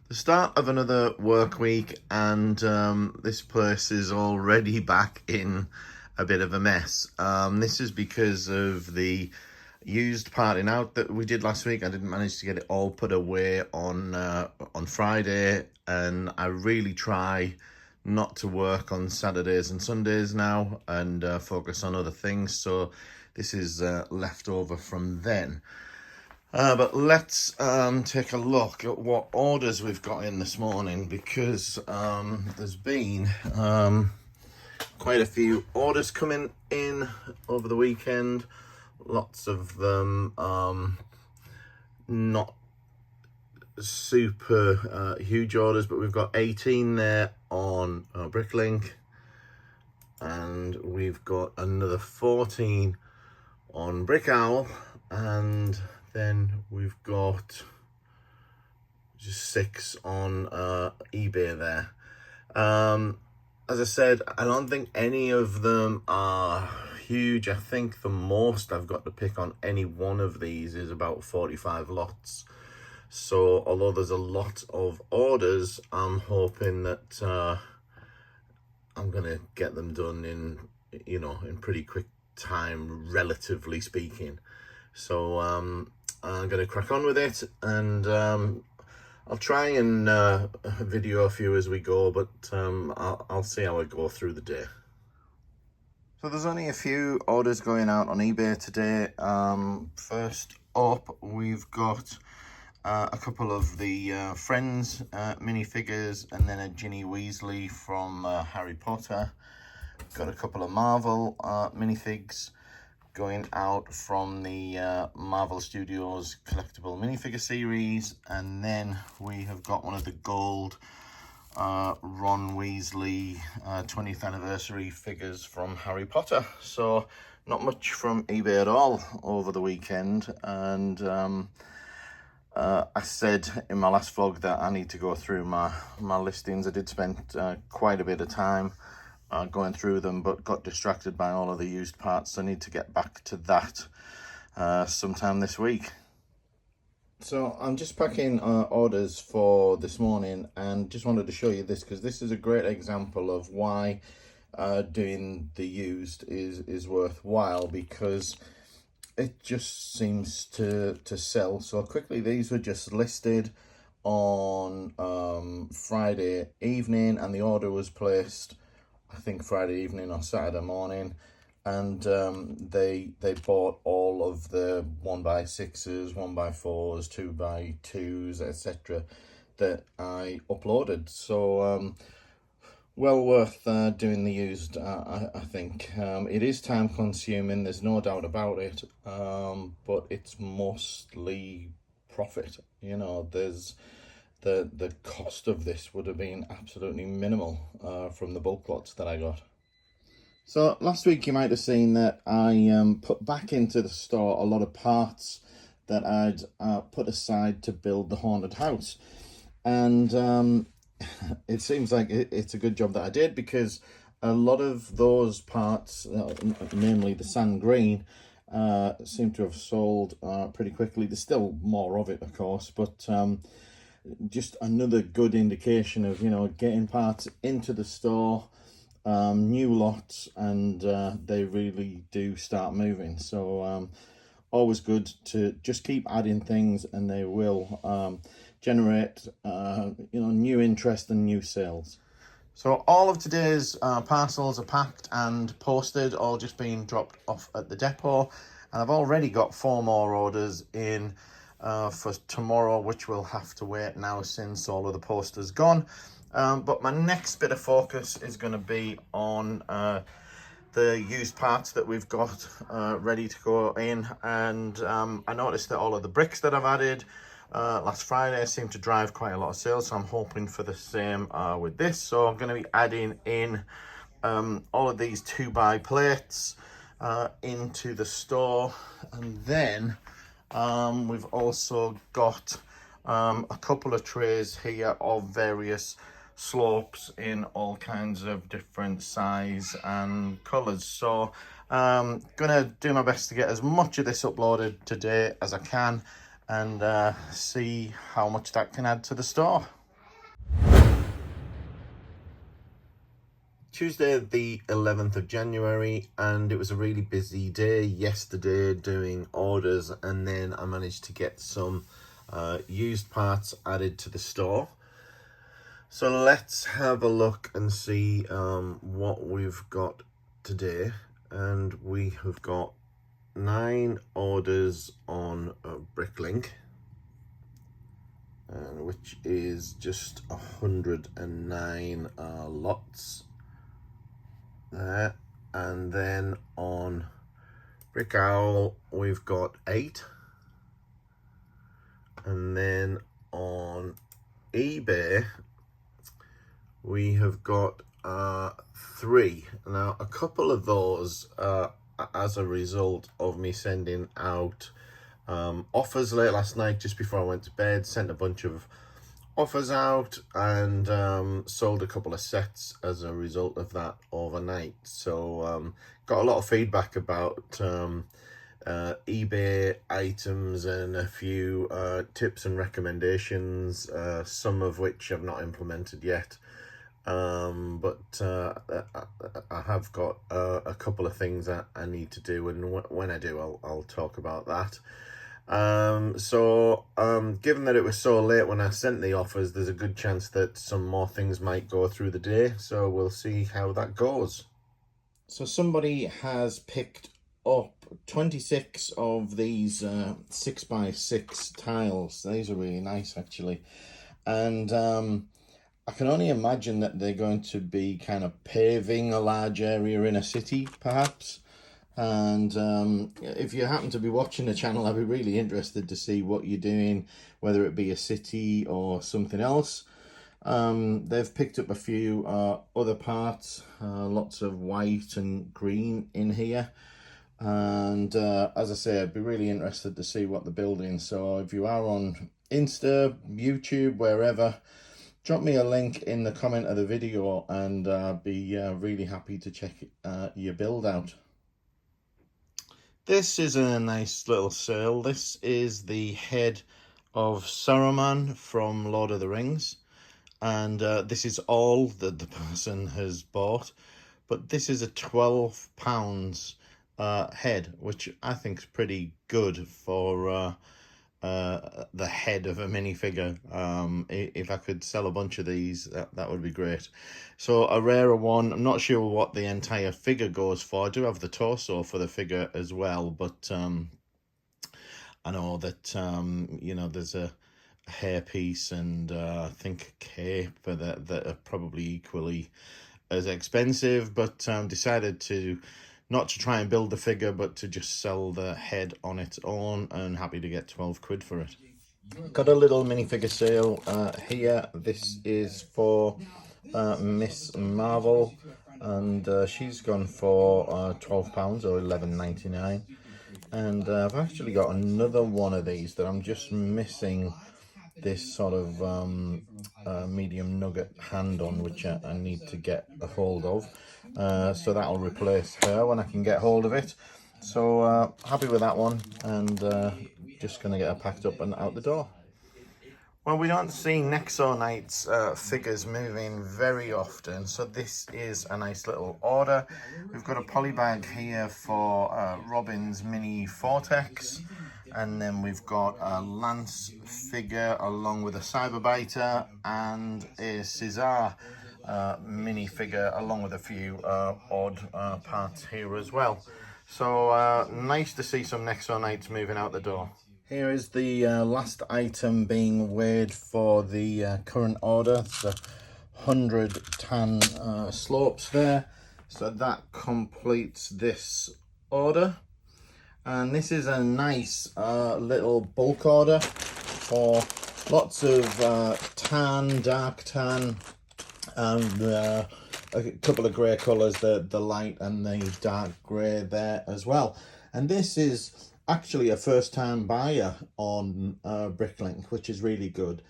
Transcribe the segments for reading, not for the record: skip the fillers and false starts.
The start of another work week, and this place is already back in a bit of a mess. This is because of the used parting out that we did last week. I didn't manage to get it all put away on Friday, and I really try not to work on Saturdays and Sundays now and focus on other things. So this is left over from then. But let's take a look at what orders we've got in this morning, because there's been quite a few orders coming in over the weekend. Lots of them not super huge orders, but we've got 18 there on Bricklink, and we've got another 14 on Brick Owl, and then we've got just 6 on eBay there. As I said, I don't think any of them are huge. I think the most I've got to pick on any one of these is about 45 lots. So although there's a lot of orders, I'm hoping that I'm gonna get them done in pretty quick time, relatively speaking. So I'm gonna crack on with it, and I'll try and video a few as we go, but I'll see how I go through the day. So there's only a few orders going out on eBay today. First up, we've got a couple of the Friends minifigures, and then a Ginny Weasley from Harry Potter. Got a couple of Marvel minifigs going out from the Marvel Studios collectible minifigure series, and then we have got one of the gold Ron Weasley 20th anniversary figures from Harry Potter. So not much from eBay at all over the weekend, and I said in my last vlog that I need to go through my listings. I did spend quite a bit of time going through them, but got distracted by all of the used parts, so I need to get back to that sometime this week. So I'm just packing orders for this morning, and just wanted to show you this because this is a great example of why doing the used is worthwhile, because it just seems to sell so quickly. These were just listed on Friday evening, and the order was placed I think Friday evening or Saturday morning, and they bought all of the 1x6s, 1x4s, 2x2s, etc. that I uploaded. So well worth doing the used, I think. It is time consuming, there's no doubt about it, but it's mostly profit. There's the cost of this would have been absolutely minimal from the bulk lots that I got. So last week you might have seen that I put back into the store a lot of parts that I'd put aside to build the haunted house, and it seems like it's a good job that I did, because a lot of those parts, namely the sand green, seem to have sold pretty quickly. There's still more of it, of course, but just another good indication of getting parts into the store, new lots, and they really do start moving. So always good to just keep adding things, and they will generate new interest and new sales. So all of today's parcels are packed and posted, all just being dropped off at the depot, and I've already got 4 more orders in for tomorrow, which will have to wait now since all of the posters gone. But my next bit of focus is going to be on the used parts that we've got ready to go in, and I noticed that all of the bricks that I've added last Friday seem to drive quite a lot of sales, so I'm hoping for the same with this. So I'm going to be adding in all of these 2x plates into the store, and then we've also got a couple of trays here of various slopes in all kinds of different size and colors. So gonna do my best to get as much of this uploaded today as I can, and see how much that can add to the store. Tuesday the 11th of January, and it was a really busy day yesterday doing orders, and then I managed to get some used parts added to the store. So let's have a look and see what we've got today. And we have got 9 orders on Bricklink, which is just 109 lots there. And then on Brick Owl we've got 8, and then on eBay we have got 3. Now a couple of those as a result of me sending out offers late last night, just before I went to bed. Sent a bunch of offers out and sold a couple of sets as a result of that overnight. So got a lot of feedback about eBay items and a few tips and recommendations, some of which I've not implemented yet. But I have got a couple of things that I need to do, and when I do, I'll talk about that. Given that it was so late when I sent the offers, there's a good chance that some more things might go through the day, so we'll see how that goes. So somebody has picked up 26 of these 6x6 tiles. These are really nice, actually, and I can only imagine that they're going to be kind of paving a large area in a city, perhaps. And if you happen to be watching the channel, I'd be really interested to see what you're doing, whether it be a city or something else. They've picked up a few other parts, lots of white and green in here. And as I say, I'd be really interested to see what they're building. So if you are on Insta, YouTube, wherever, drop me a link in the comment of the video, and I'll be really happy to check your build out. This is a nice little sale. This is the head of Saruman from Lord of the Rings, and this is all that the person has bought, but this is a £12 head, which I think is pretty good for the head of a minifigure. If I could sell a bunch of these, that would be great. So a rarer one, I'm not sure what the entire figure goes for. I do have the torso for the figure as well, but I know that you know, there's a hairpiece and I think a cape that are probably equally as expensive, but decided to not to try and build the figure, but to just sell the head on its own, and happy to get 12 quid for it. Got a little minifigure sale here. This is for Miss Marvel, and she's gone for £12 or £11.99. And I've actually got another one of these that I'm just missing this sort of medium nugget hand on, which I need to get a hold of. So that'll replace her when I can get hold of it. So happy with that one, and just going to get her packed up and out the door. Well, we don't see Nexo Knight's figures moving very often, so this is a nice little order. We've got a poly bag here for Robin's Mini Vortex, and then we've got a Lance figure along with a Cyberbiter and a Caesar mini figure, along with a few odd parts here as well. So nice to see some Nexo Knights moving out the door. Here is the last item being weighed for the current order. It's 100 tan slopes there. So that completes this order. And this is a nice little bulk order for lots of tan, dark tan, and a couple of grey colours, the light and the dark grey there as well. And this is actually a first-time buyer on Bricklink, which is really good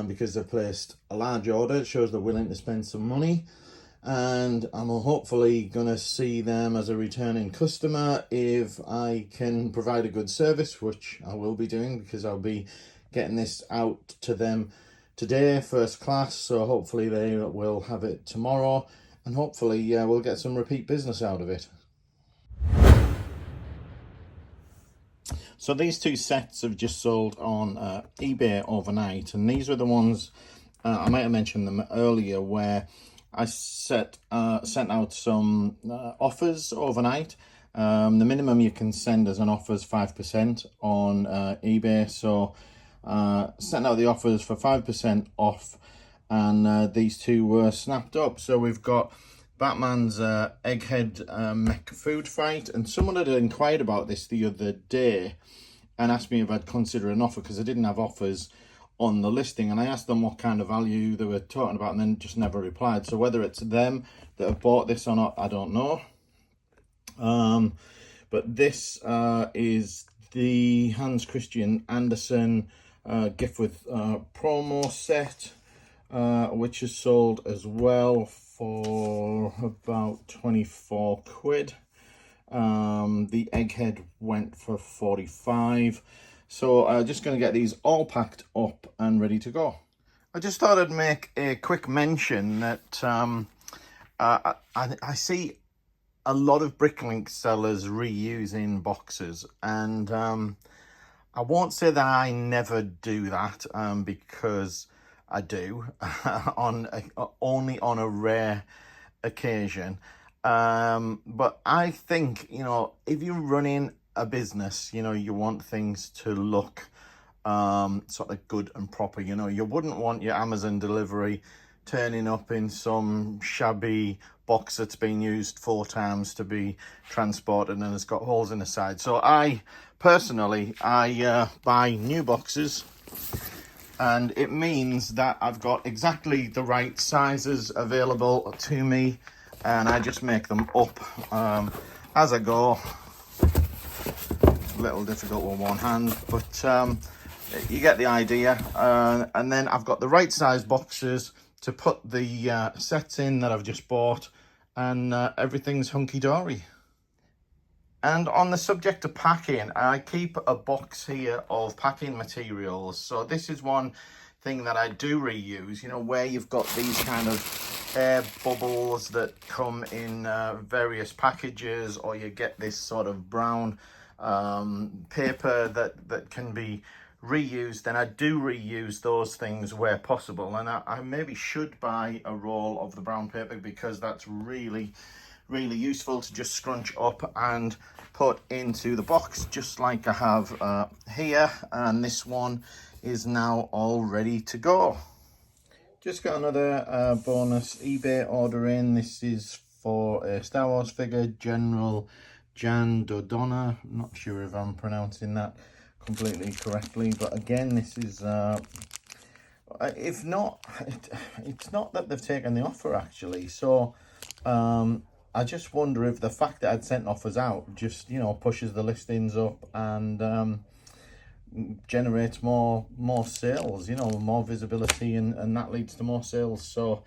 because they've placed a large order. It shows they're willing to spend some money, and I'm hopefully going to see them as a returning customer if I can provide a good service, which I will be doing because I'll be getting this out to them today, first class, so hopefully they will have it tomorrow. and hopefully we'll get some repeat business out of it. So these two sets have just sold on eBay overnight, and these were the ones, I might have mentioned them earlier, where I sent out some offers overnight. The minimum you can send as an offer is 5% on eBay, so sent out the offers for 5% off, and these two were snapped up. So we've got Batman's Egghead Mech Food Fight, and someone had inquired about this the other day and asked me if I'd consider an offer because I didn't have offers on the listing, and I asked them what kind of value they were talking about and then just never replied. So whether it's them that have bought this or not, I don't know. But this is the Hans Christian Andersen gift with promo set, which is sold as well for about 24 quid. The Egghead went for 45. So just going to get these all packed up and ready to go. I just thought I'd make a quick mention that I see a lot of Bricklink sellers reusing boxes, and I won't say that I never do that, because I do only on a rare occasion. But I think, you know, if you're running a business, you know, you want things to look sort of good and proper. You know, you wouldn't want your Amazon delivery turning up in some shabby box that's been used 4 times to be transported and it's got holes in the side. So I personally buy new boxes, and it means that I've got exactly the right sizes available to me, and I just make them up as I go. A little difficult with one hand, but you get the idea. And then I've got the right size boxes to put the sets in that I've just bought, and everything's hunky-dory. And on the subject of packing, I keep a box here of packing materials. So this is one thing that I do reuse, you know, where you've got these kind of air bubbles that come in various packages, or you get this sort of brown paper that can be reused, and I do reuse those things where possible. And I maybe should buy a roll of the brown paper, because that's really useful to just scrunch up and put into the box, just like I have here. And this one is now all ready to go. Just got another bonus eBay order in. This is for a Star Wars figure, General Jan Dodonna. I'm not sure if I'm pronouncing that completely correctly, but again, this is if not, it's not that they've taken the offer actually. So I just wonder if the fact that I'd sent offers out just, you know, pushes the listings up and generates more sales, you know, more visibility, and that leads to more sales. So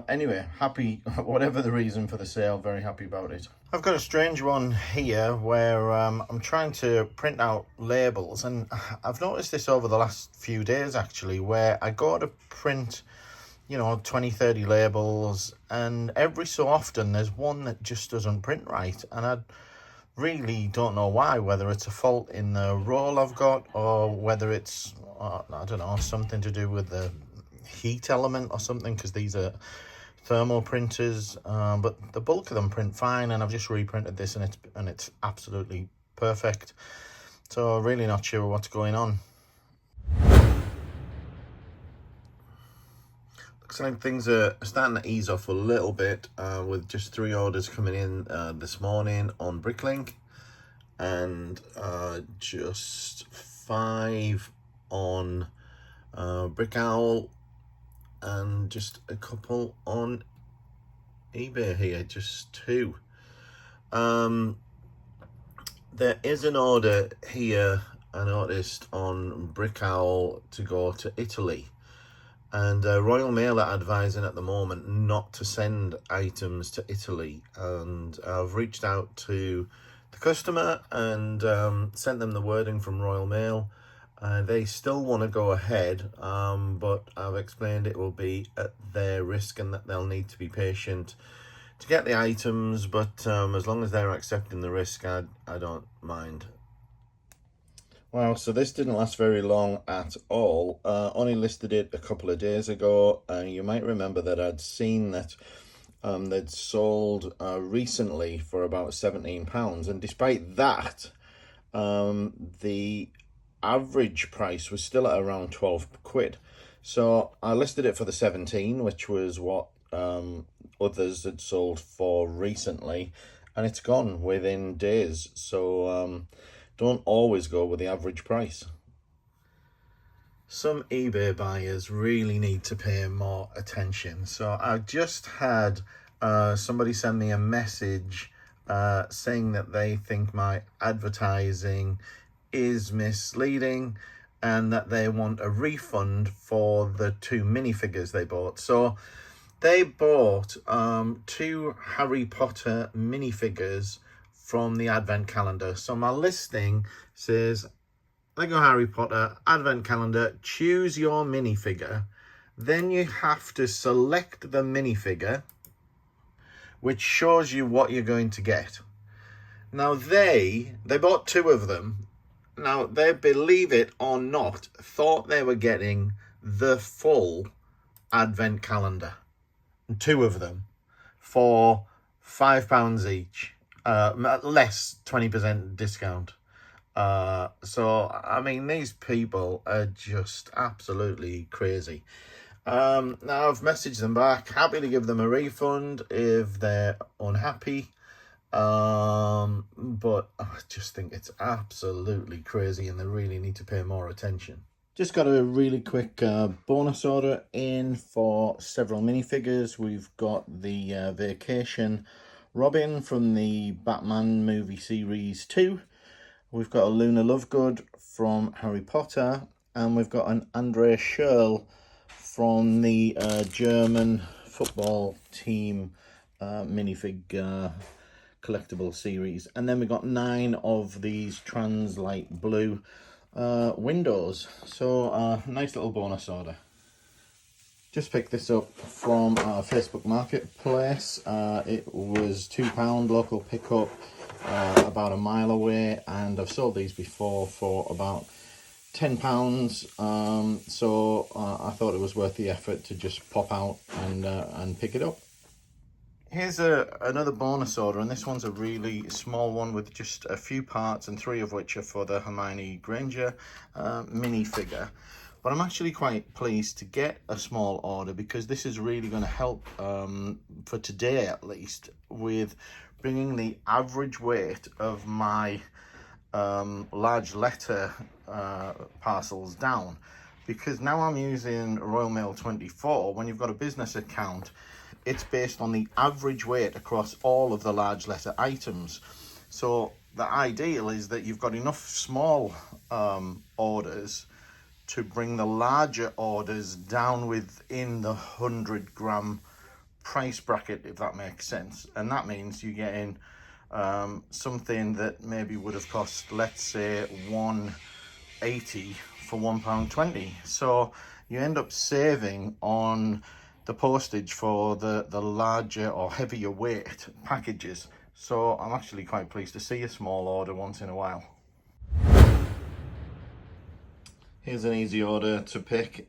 anyway, happy, whatever the reason for the sale, very happy about it. I've got a strange one here where I'm trying to print out labels, and I've noticed this over the last few days actually, where I go to print, you know, 20-30 labels, and every so often there's one that just doesn't print right, and I really don't know why, whether it's a fault in the roll I've got, or whether it's I don't know, something to do with the heat element or something, because these are thermal printers, but the bulk of them print fine, and I've just reprinted this and it's absolutely perfect. So really not sure what's going on. Looks like things are starting to ease off a little bit, with just 3 orders coming in this morning on Bricklink, and just 5 on Brick Owl, and just a couple on eBay here, just 2. There is an order here I noticed on Brick Owl to go to Italy, and Royal Mail are advising at the moment not to send items to Italy, and I've reached out to the customer and sent them the wording from Royal Mail, They still want to go ahead, but I've explained it will be at their risk and that they'll need to be patient to get the items, but as long as they're accepting the risk, I don't mind. Wow, so this didn't last very long at all. Only listed it a couple of days ago. You might remember that I'd seen that they'd sold recently for about £17, and despite that, the average price was still at around 12 quid. So I listed it for the 17, which was what others had sold for recently, and it's gone within days. So don't always go with the average price. Some eBay buyers really need to pay more attention. So I just had somebody send me a message saying that they think my advertising is misleading and that they want a refund for the 2 minifigures they bought. So they bought 2 Harry Potter minifigures from the advent calendar. So my listing says, Lego Harry Potter advent calendar, choose your minifigure. Then you have to select the minifigure, which shows you what you're going to get. Now they bought 2 of them. Now they, believe it or not, thought they were getting the full advent calendar. 2 of them for £5 each. Less 20% discount. So I mean, these people are just absolutely crazy. Now I've messaged them back, happy to give them a refund if they're unhappy, but I just think it's absolutely crazy and they really need to pay more attention. Just got a really quick bonus order in for several minifigures. We've got the Vacation Robin from the Batman movie series 2. We've got a Luna Lovegood from Harry Potter, and we've got an Andre Schürrle from the German football team minifig collectible series. And then we've got 9 of these trans light blue windows. So nice little bonus order. Just picked this up from our Facebook Marketplace. It was £2 local pickup, about a mile away, and I've sold these before for about £10. So I thought it was worth the effort to just pop out and pick it up. Here's another bonus order, and this one's a really small one with just a few parts, and 3 of which are for the Hermione Granger minifigure. But I'm actually quite pleased to get a small order because this is really going to help, for today at least, with bringing the average weight of my large letter parcels down. Because now I'm using Royal Mail 24, when you've got a business account, it's based on the average weight across all of the large letter items. So the ideal is that you've got enough small orders to bring the larger orders down within the 100-gram price bracket, if that makes sense. And that means you're getting something that maybe would have cost, let's say, £1.80 for £1.20. So you end up saving on the postage for the larger or heavier weight packages. So I'm actually quite pleased to see a small order once in a while. Here's an easy order to pick.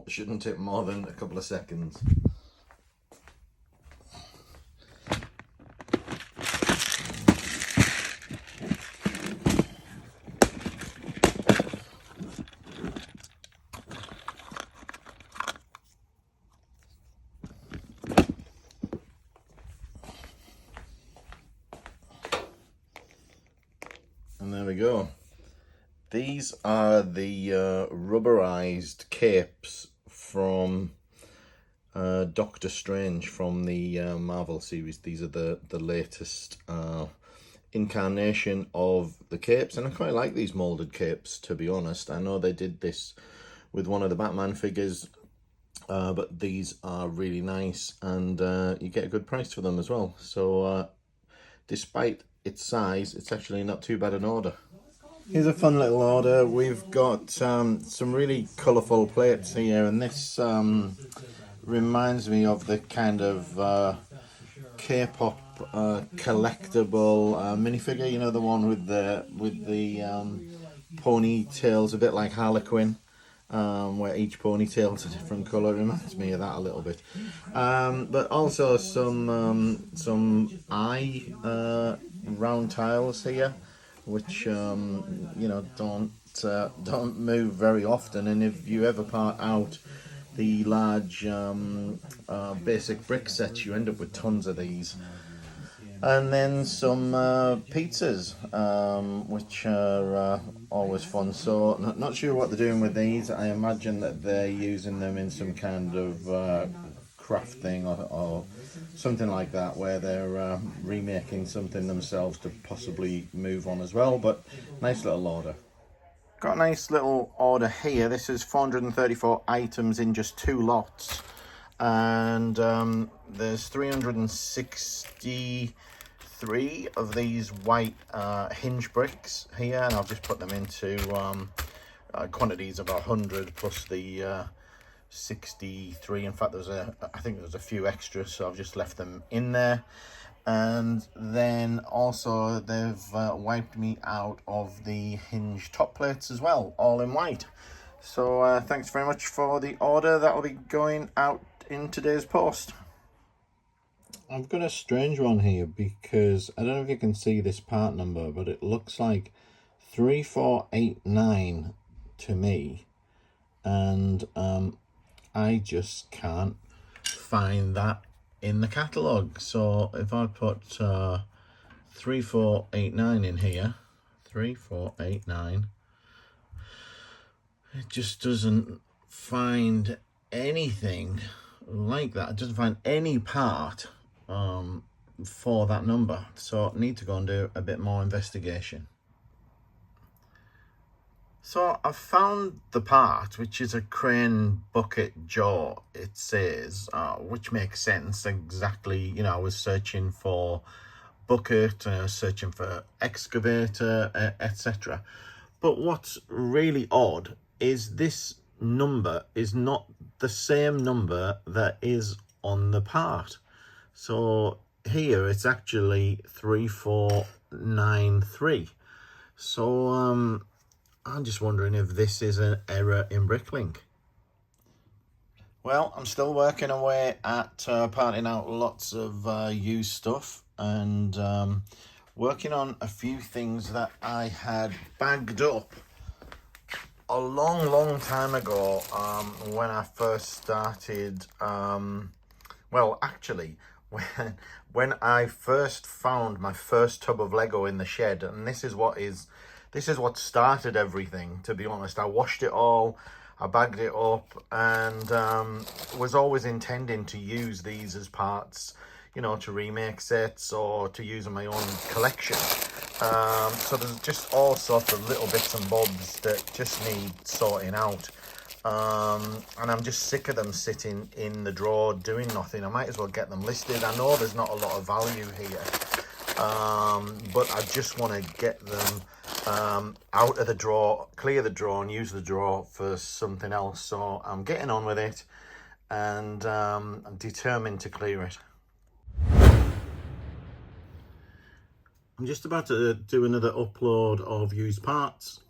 Shouldn't take more than a couple of seconds. And there we go. These are the rubberized capes from Doctor Strange from the Marvel series. These are the latest incarnation of the capes, and I quite like these molded capes, to be honest. I know they did this with one of the Batman figures, but these are really nice, and you get a good price for them as well. So despite its size, it's actually not too bad an order. Here's a fun little order. We've got some really colourful plates here, and this reminds me of the kind of K-pop collectible minifigure. You know, the one with the ponytails, a bit like Harlequin, where each ponytail's a different colour. It reminds me of that a little bit. But also some eye round tiles here, which you know, don't move very often, and if you ever part out the large basic brick sets, you end up with tons of these. And then some pizzas, which are always fun. So not sure what they're doing with these. I imagine that they're using them in some kind of craft thing or something like that, where they're remaking something themselves to possibly move on as well. But nice little order. Got a nice little order here. This is 434 items in just 2 lots. And there's 363 of these white hinge bricks here, and I'll just put them into quantities of 100 plus the 63. In fact, I think there's a few extras, so I've just left them in there. And then also they've wiped me out of the hinge top plates as well, all in white. So thanks very much for the order. That'll be going out in today's post. I've got a strange one here because I don't know if you can see this part number, but it looks like 3489 to me, and I just can't find that in the catalogue. So if I put 3489 in here, 3489, it just doesn't find anything like that. It doesn't find any part for that number, so I need to go and do a bit more investigation. So I've found the part, which is a crane bucket jaw, it says, which makes sense. Exactly, you know, I was searching for bucket, searching for excavator, etc. But what's really odd is this number is not the same number that is on the part. So here it's actually 3493. So I'm just wondering if this is an error in Bricklink. Well, I'm still working away at parting out lots of used stuff, and working on a few things that I had bagged up a long time ago, when I first started, well, actually, when I first found my first tub of Lego in the shed, and this is what started everything, to be honest. I washed it all, I bagged it up, and was always intending to use these as parts, you know, to remake sets or to use in my own collection. So there's just all sorts of little bits and bobs that just need sorting out. And I'm just sick of them sitting in the drawer doing nothing. I might as well get them listed. I know there's not a lot of value here, but I just want to get them out of the drawer, clear the drawer, and use the drawer for something else. So I'm getting on with it, and I'm determined to clear it. I'm just about to do another upload of used parts,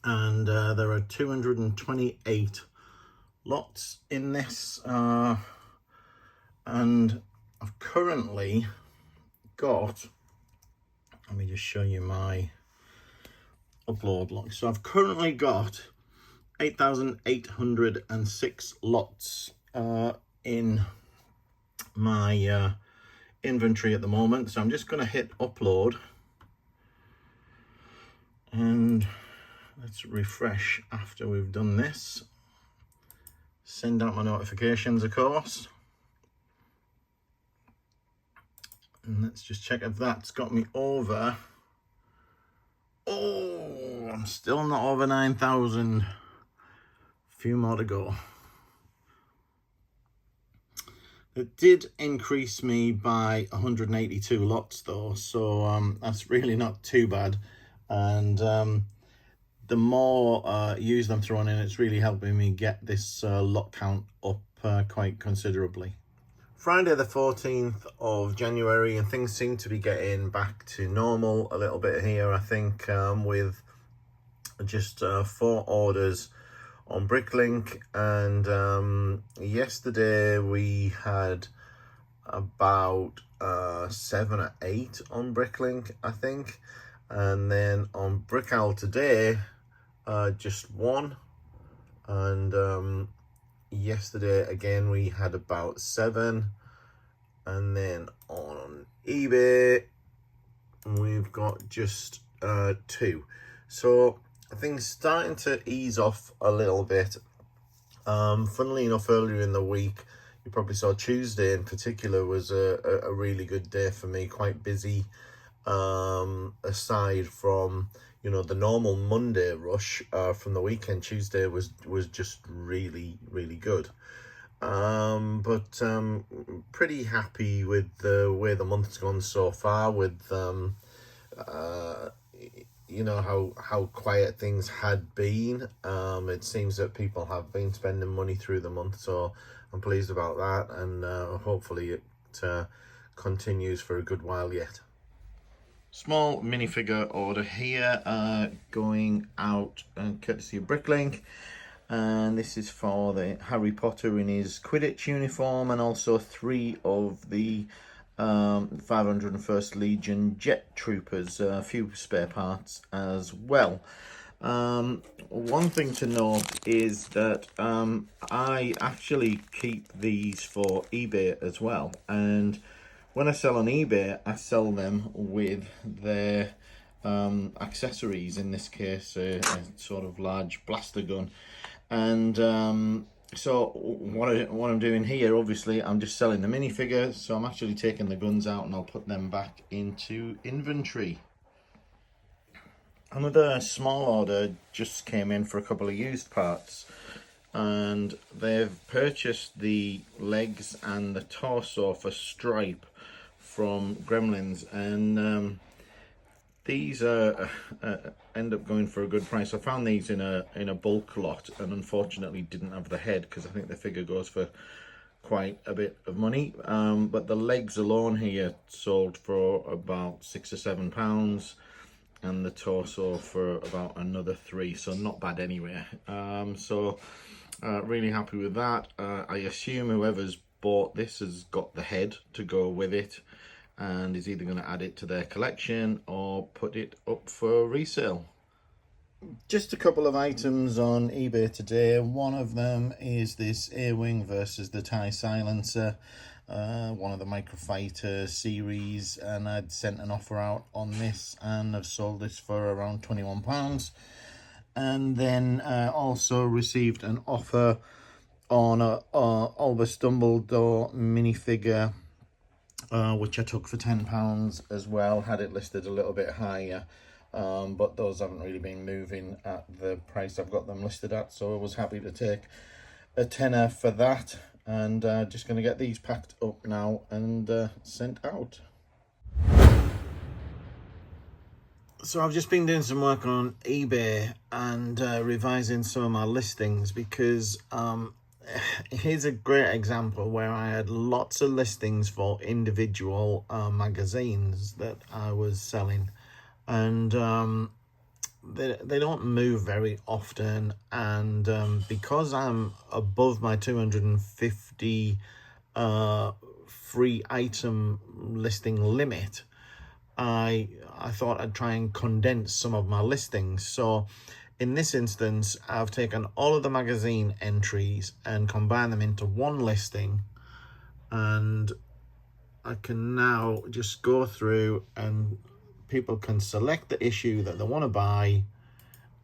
and there are 228 lots in this, and I've currently got, let me just show you my upload log. So I've currently got 8,806 lots in my inventory at the moment. So I'm just going to hit upload, and let's refresh after we've done this. Send out my notifications, of course, and let's just check if that's got me over. Oh, I'm still not over 9,000. A few more to go. It did increase me by 182 lots though, so that's really not too bad. and the more use I'm throwing in, it's really helping me get this lot count up quite considerably. Friday the 14th of January, and things seem to be getting back to normal a little bit here, I think, with just 4 orders on Bricklink, and yesterday we had about 7 or 8 on Bricklink, I think, and then on Brick Owl today just 1, and yesterday again we had about 7, and then on eBay we've got just 2. So things starting to ease off a little bit. Funnily enough, earlier in the week, you probably saw Tuesday in particular was a really good day for me, quite busy, aside from, you know, the normal Monday rush from the weekend. Tuesday was just really good. But pretty happy with the way the month's gone so far, with you know how quiet things had been. It seems that people have been spending money through the month, so I'm pleased about that, and hopefully it continues for a good while yet. Small minifigure order here, going out courtesy of Bricklink, and this is for the Harry Potter in his Quidditch uniform, and also 3 of the 501st Legion Jet Troopers, a few spare parts as well. One thing to note is that I actually keep these for eBay as well, and when I sell on eBay, I sell them with their accessories, in this case a sort of large blaster gun, and so what I'm doing here, obviously I'm just selling the minifigure, so I'm actually taking the guns out and I'll put them back into inventory. Another small order just came in for a couple of used parts, and they've purchased the legs and the torso for Stripe from Gremlins, and these end up going for a good price. I found these in a bulk lot, and unfortunately didn't have the head, because I think the figure goes for quite a bit of money, but the legs alone here sold for about £6 or £7, and the torso for about another 3, so not bad anyway. So really happy with that. I assume whoever's bought this has got the head to go with it, and is either going to add it to their collection or put it up for resale. Just a couple of items on eBay today. One of them is this A-Wing versus the TIE Silencer, one of the Microfighter series, and I'd sent an offer out on this, and I've sold this for around £21. And then also received an offer on a Albus Dumbledore minifigure, which I took for £10 as well. Had it listed a little bit higher, but those haven't really been moving at the price I've got them listed at, so I was happy to take a tenner for that, and just going to get these packed up now and sent out. So I've just been doing some work on eBay and revising some of my listings, because here's a great example where I had lots of listings for individual magazines that I was selling, and they don't move very often, and because I'm above my 250 free item listing limit, I thought I'd try and condense some of my listings. So in this instance, I've taken all of the magazine entries and combined them into one listing, and I can now just go through and people can select the issue that they want to buy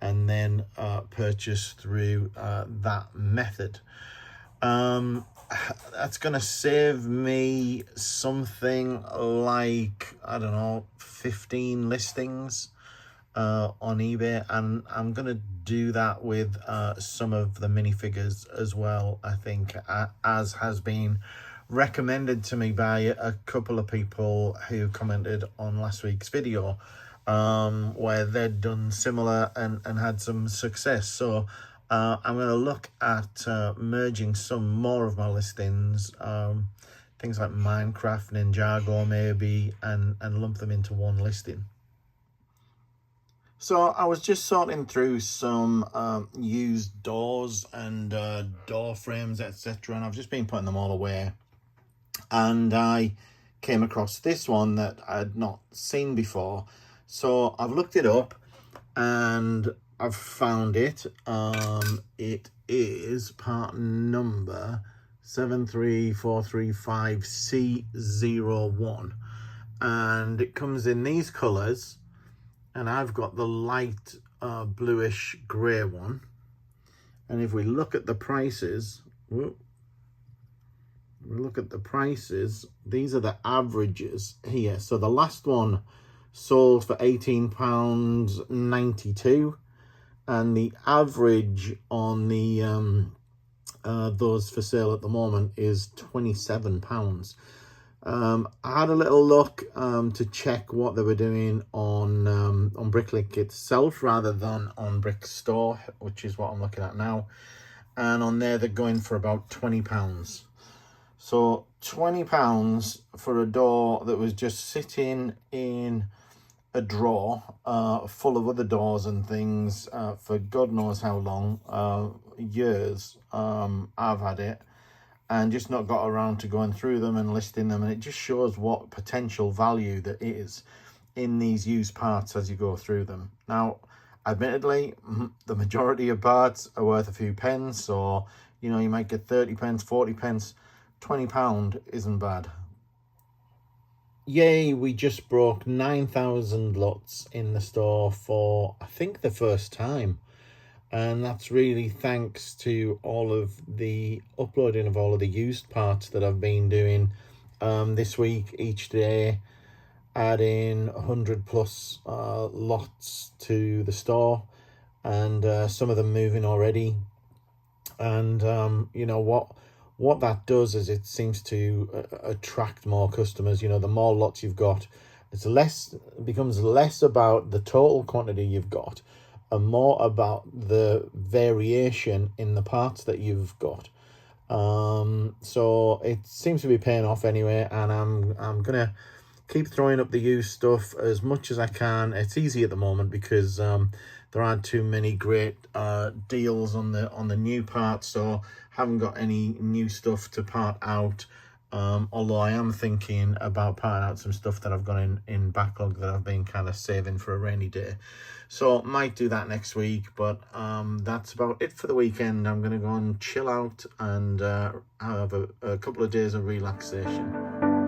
and then purchase through that method. That's going to save me something like, I don't know, 15 listings on eBay, and I'm going to do that with some of the minifigures as well, I think, as has been recommended to me by a couple of people who commented on last week's video. where they'd done similar and had some success. So I'm going to look at merging some more of my listings, things like Minecraft, Ninjago maybe, and lump them into one listing. So I was just sorting through some used doors and door frames, etc., and I've just been putting them all away, and I came across this one that I'd not seen before. So I've looked it up and I've found it. It is part number 73435C01, and it comes in these colors, and I've got the light bluish grey one. And if we look at the prices, these are the averages here. So the last one sold for £18.92, and the average on the those for sale at the moment is £27. I had a little look to check what they were doing on Bricklink itself rather than on Brick Store, which is what I'm looking at now, and on there they're going for about £20. So £20 for a door that was just sitting in a drawer full of other doors and things for God knows how long, years. I've had it and just not got around to going through them and listing them, and it just shows what potential value there is in these used parts as you go through them. Now, admittedly, the majority of parts are worth a few pence, or you know, you might get 30 pence, 40 pence. £20 isn't bad. Yay, we just broke 9,000 lots in the store for, I think, the first time. And that's really thanks to all of the uploading of all of the used parts that I've been doing this week, each day, adding 100 plus lots to the store, and some of them moving already. And you know what that does is it seems to attract more customers. You know, the more lots you've got, it becomes less about the total quantity you've got and more about the variation in the parts that you've got. So it seems to be paying off anyway, and I'm gonna keep throwing up the used stuff as much as I can. It's easy at the moment because there aren't too many great deals on the new parts, so haven't got any new stuff to part out. Although I am thinking about parting out some stuff that I've got in backlog that I've been kind of saving for a rainy day. So might do that next week, but that's about it for the weekend. I'm going to go and chill out and have a couple of days of relaxation.